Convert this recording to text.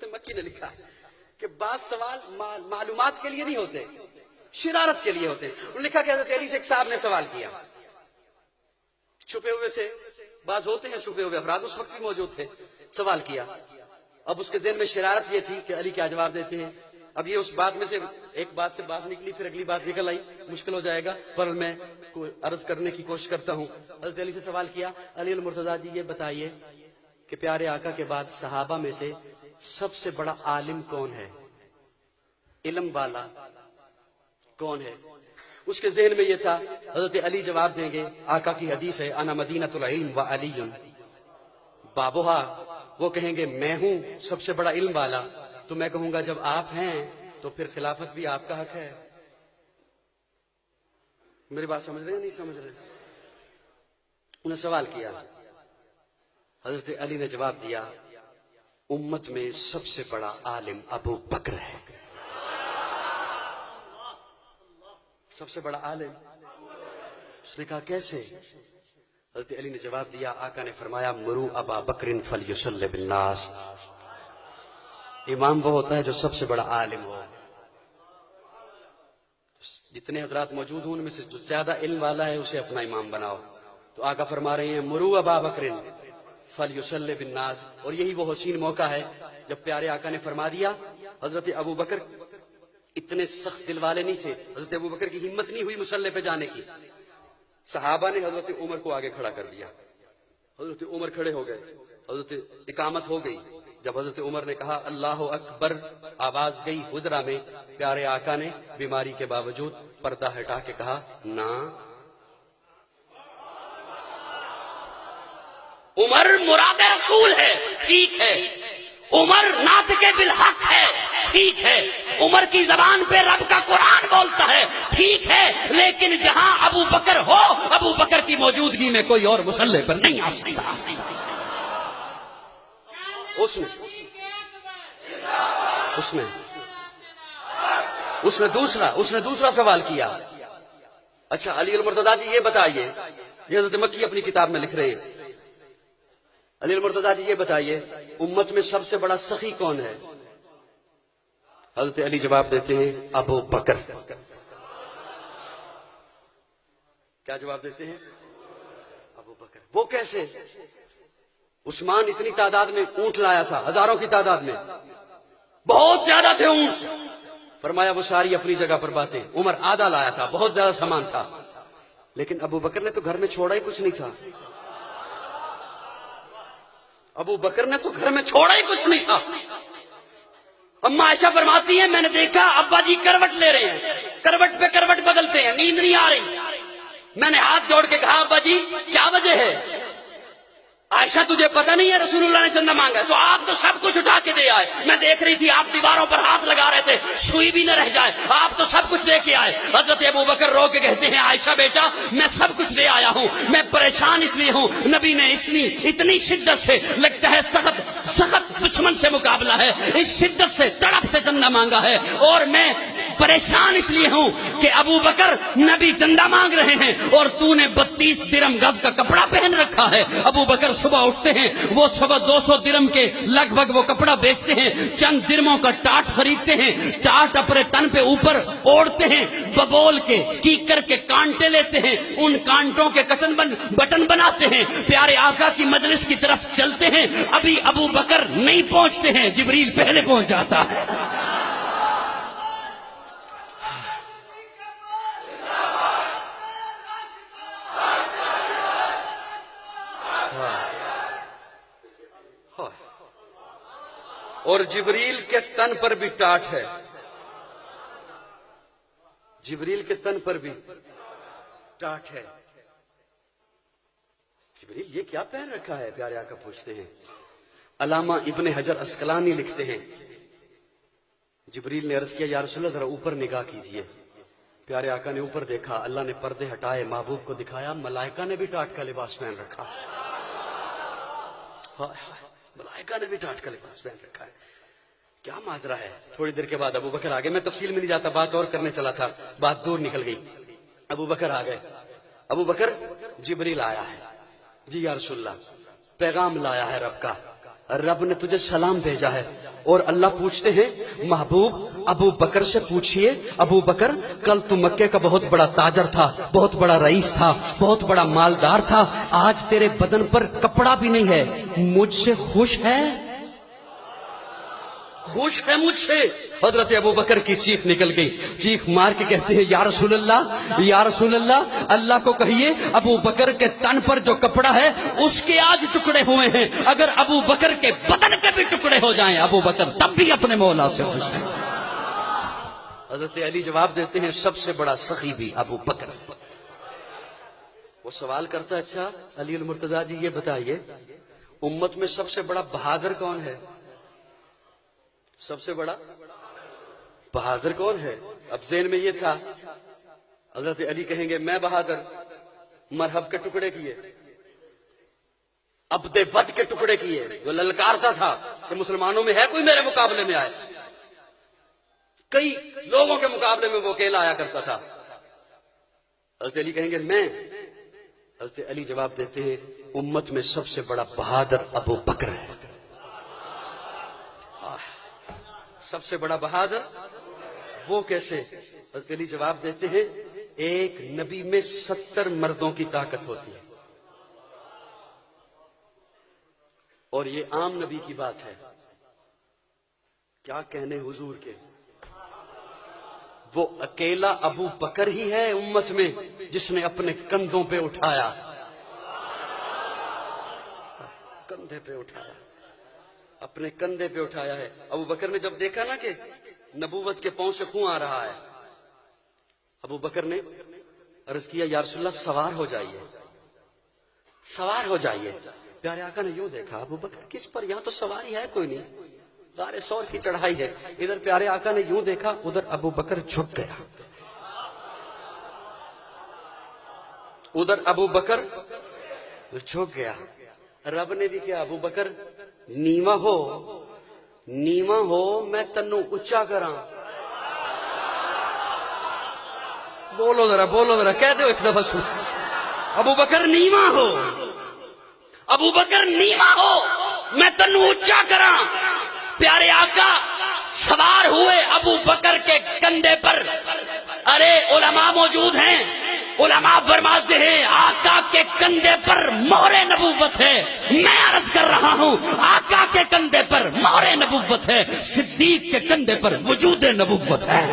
حضرت مکی نے لکھا کہ بعض سوال معلومات کے لیے نہیں ہوتے، شرارت کے لیے ہوتے ہیں۔ انہوں نے لکھا کہ حضرت علی سے ایک صاحب نے سوال کیا، چھپے ہوئے تھے، بعض ہوتے ہیں چھپے ہوئے افراد، اس وقت بھی موجود تھے، سوال کیا۔ اب اس کے ذہن میں شرارت یہ تھی کہ علی کیا جواب دیتے ہیں۔ اب یہ اس بات میں سے ایک بات سے بات نکلی، پھر اگلی بات نکل آئی، مشکل ہو جائے گا، پر میں عرض کرنے کی کوشش کرتا ہوں۔ حضرت علی سے سوال کیا، علی المرتضیٰ جی یہ بتائیے کہ پیارے آقا کے بعد صحابہ میں سے سب سے بڑا عالم کون ہے، علم والا کون ہے؟ اس کے ذہن میں یہ تھا حضرت علی جواب دیں گے، آقا کی حدیث ہے انا مدینۃ العلم و علی بابوہا، وہ کہیں گے میں ہوں سب سے بڑا علم والا، تو میں کہوں گا جب آپ ہیں تو پھر خلافت بھی آپ کا حق ہے۔ میری بات سمجھ رہے ہیں نہیں سمجھ رہے؟ انہوں نے سوال کیا، حضرت علی نے جواب دیا امت میں سب سے بڑا عالم ابو بکر ہے۔ سب سے بڑا عالم؟ اس نے کہا کیسے؟ حضرت علی نے جواب دیا، آقا نے فرمایا مرو ابا بکر فلیصلی بالناس، امام وہ ہوتا ہے جو سب سے بڑا عالم ہو۔ جتنے حضرات موجود ہوں ان میں سے جو زیادہ علم والا ہے اسے اپنا امام بناؤ۔ تو آقا فرما رہے ہیں مرو ابا بکر فلیصلی بالناس، اور یہی وہ حسین موقع ہے جب پیارے آقا نے فرما دیا۔ حضرت ابو بکر اتنے سخت دل والے نہیں تھے، حضرت ابو بکر کی ہمت نہیں ہوئی مصلی پہ جانے کی، صحابہ نے حضرت عمر کو آگے کھڑا کر دیا، حضرت عمر کھڑے ہو گئے، حضرت اقامت ہو گئی۔ جب حضرت عمر نے کہا اللہ اکبر، آواز گئی حجرہ میں، پیارے آقا نے بیماری کے باوجود پردہ ہٹا کے کہا نا عمر مراد رسول ہے، ٹھیک ہے، عمر ناطق بالحق ہے، ٹھیک ہے، عمر کی زبان پہ رب کا قرآن بولتا ہے، ٹھیک ہے، لیکن جہاں ابو بکر ہو، ابو بکر کی موجودگی میں کوئی اور مصلی پر نہیں آ سکتا۔ اس نے دوسرا سوال کیا، اچھا علی المرتضیٰ جی یہ بتائیے، یہ حضرت مکی اپنی کتاب میں لکھ رہے ہیں، علی المرتضیٰ جی یہ بتائیے امت میں سب سے بڑا سخی کون ہے؟ حضرت علی جواب دیتے ہیں ابو بکر۔ کیا جواب دیتے ہیں؟ ابو بکر۔ وہ کیسے؟ عثمان اتنی تعداد میں اونٹ لایا تھا، ہزاروں کی تعداد میں، بہت زیادہ تھے اونٹ، فرمایا وہ ساری اپنی جگہ پر باتیں۔ عمر آدھا لایا تھا، بہت زیادہ سامان تھا، لیکن ابو بکر نے تو گھر میں چھوڑا ہی کچھ نہیں تھا، ابو بکر نے تو گھر میں چھوڑا ہی کچھ نہیں تھا۔ اما عائشہ فرماتی ہیں میں نے دیکھا ابا جی کروٹ لے رہے ہیں، کروٹ پہ کروٹ بدلتے ہیں، نیند نہیں آ رہی، میں نے ہاتھ جوڑ کے کہا ابا جی کیا وجہ ہے؟ عائشہ تجھے پتہ نہیں ہے رسول اللہ نے چندہ مانگا؟ تو آپ تو سب کچھ اٹھا کے دے آئے، میں دیکھ رہی تھی آپ دیواروں پر ہاتھ لگا رہے تھے، سوئی بھی نہ رہ جائے، آپ تو سب کچھ دے کے آئے۔ حضرت ابو بکر رو کے کہتے ہیں عائشہ بیٹا میں سب کچھ دے آیا ہوں، میں پریشان اس لیے ہوں، نبی نے اتنی شدت سے، لگتا ہے سخت دشمن سے مقابلہ ہے، اس شدت سے تڑپ سے چندہ مانگا ہے، اور میں پریشان اس لیے ہوں کہ ابو بکر نبی چندہ مانگ رہے ہیں اور تو نے 32 درم گز کا کپڑا پہن رکھا ہے۔ ابو بکر صبح اٹھتے ہیں، وہ صبح 200 درم کے لگ بھگ وہ کپڑا بیچتے ہیں، چند درموں کا ٹاٹ خریدتے ہیں، ٹاٹ اپنے تن پہ اوپر اوڑھتے ہیں، ببول کے کیکر کے کانٹے لیتے ہیں، ان کانٹوں کے بٹن بناتے ہیں، پیارے آقا کی مجلس کی طرف چلتے ہیں، ابھی ابو بکر نہیں پہنچتے ہیں، جبریل پہلے پہنچ جاتا ہے۔ اور جبریل کے تن پر بھی ٹاٹ ہے، جبریل کے تن پر بھی ٹاٹ ہے۔ جبریل یہ کیا پہن رکھا ہے؟ پیارے آقا پوچھتے ہیں۔ علامہ ابن حجر اسقلانی لکھتے ہیں جبریل نے عرض کیا یا رسول اللہ ذرا اوپر نگاہ کیجئے، پیارے آقا نے اوپر دیکھا، اللہ نے پردے ہٹائے، محبوب کو دکھایا، ملائکہ نے بھی ٹاٹ کا لباس پہن رکھا، ملائکہ نے بھی ٹاٹ کا لباس پہن رکھا ہے، کیا ماجرا ہے۔ تھوڑی دیر کے بعد ابو بکر آگئے، میں تفصیل میں نہیں جاتا، بات اور کرنے چلا تھا، بات دور نکل گئی۔ ابو بکر آ گئے، ابو بکر جبریل آیا ہے، جی یا رسول اللہ پیغام لایا ہے رب کا۔ رب نے تجھے سلام بھیجا ہے. اور اللہ پوچھتے ہیں محبوب ابو بکر سے پوچھئے ابو بکر کل تو مکے کا بہت بڑا تاجر تھا, بہت بڑا رئیس تھا, بہت بڑا مالدار تھا, آج تیرے بدن پر کپڑا بھی نہیں ہے, مجھ سے خوش ہے؟ خوش ہے مجھ سے؟ حضرت ابو بکر کی چیخ نکل گئی, چیخ مار کے کہتے ہیں یا رسول اللہ, یا رسول اللہ, اللہ کو کہیے ابو بکر کے تن پر جو کپڑا ہے اس کے آج ٹکڑے ہوئے ہیں, اگر ابو بکر کے بدن کے بھی ٹکڑے ہو جائیں ابو بکر تب بھی اپنے مولا سے خوش ہے. حضرت علی جواب دیتے ہیں سب سے بڑا سخی بھی ابو بکر. وہ سوال کرتا ہے اچھا علی المرتضیٰ جی یہ بتائیے امت میں سب سے بڑا بہادر کون ہے؟ سب سے بڑا بہادر کون ہے؟ اب ذہن میں یہ تھا حضرت علی کہیں گے میں بہادر, مرحب کے ٹکڑے کیے, عبد بد کے ٹکڑے کیے, جو للکارتا تھا کہ مسلمانوں میں ہے کوئی میرے مقابلے میں آئے, کئی لوگوں کے مقابلے میں وہ اکیلا آیا کرتا تھا. حضرت علی کہیں گے میں. حضرت علی جواب دیتے ہیں امت میں سب سے بڑا بہادر ابو بکر ہے. سب سے بڑا بہادر وہ کیسے؟ حضرت علی جواب دیتے ہیں ایک نبی میں 70 مردوں کی طاقت ہوتی ہے, اور یہ عام نبی کی بات ہے, کیا کہنے حضور کے. وہ اکیلا ابو بکر ہی ہے امت میں جس نے اپنے کندھوں پہ اٹھایا, کندھے پہ اٹھایا, اپنے کندھے پہ اٹھایا ہے. ابو بکر نے جب دیکھا نا کہ نبوت کے پاؤں سے خون آ رہا ہے, ابو بکر نے عرض کیا یا رسول اللہ سوار ہو جائیے, سوار ہو جائیے. پیارے آقا نے یوں دیکھا ابو بکر کس پر, یہاں تو سواری ہے کوئی نہیں, غار ثور کی چڑھائی ہے. ادھر پیارے آقا نے یوں دیکھا, ادھر ابو بکر جھک گیا, ادھر ابو بکر جھک گیا. رب نے بھی کیا ابو بکر نیواں ہو, نیواں ہو میں تنو اچا کراں. بولو ذرا, بولو ذرا, کہہ دو ایک دفعہ سن. ابو بکر نیواں ہو, ابو بکر نیواں ہو میں تنو اچا کراں. پیارے آقا سوار ہوئے ابو بکر کے کندھے پر. ارے علماء موجود ہیں, علماء فرماتے ہیں آقا کے کندھے پر مہر نبوت ہے. میں عرض کر رہا ہوں آقا کے کندھے پر مہر نبوت ہے, صدیق کے کندھے پر وجود نبوت ہے.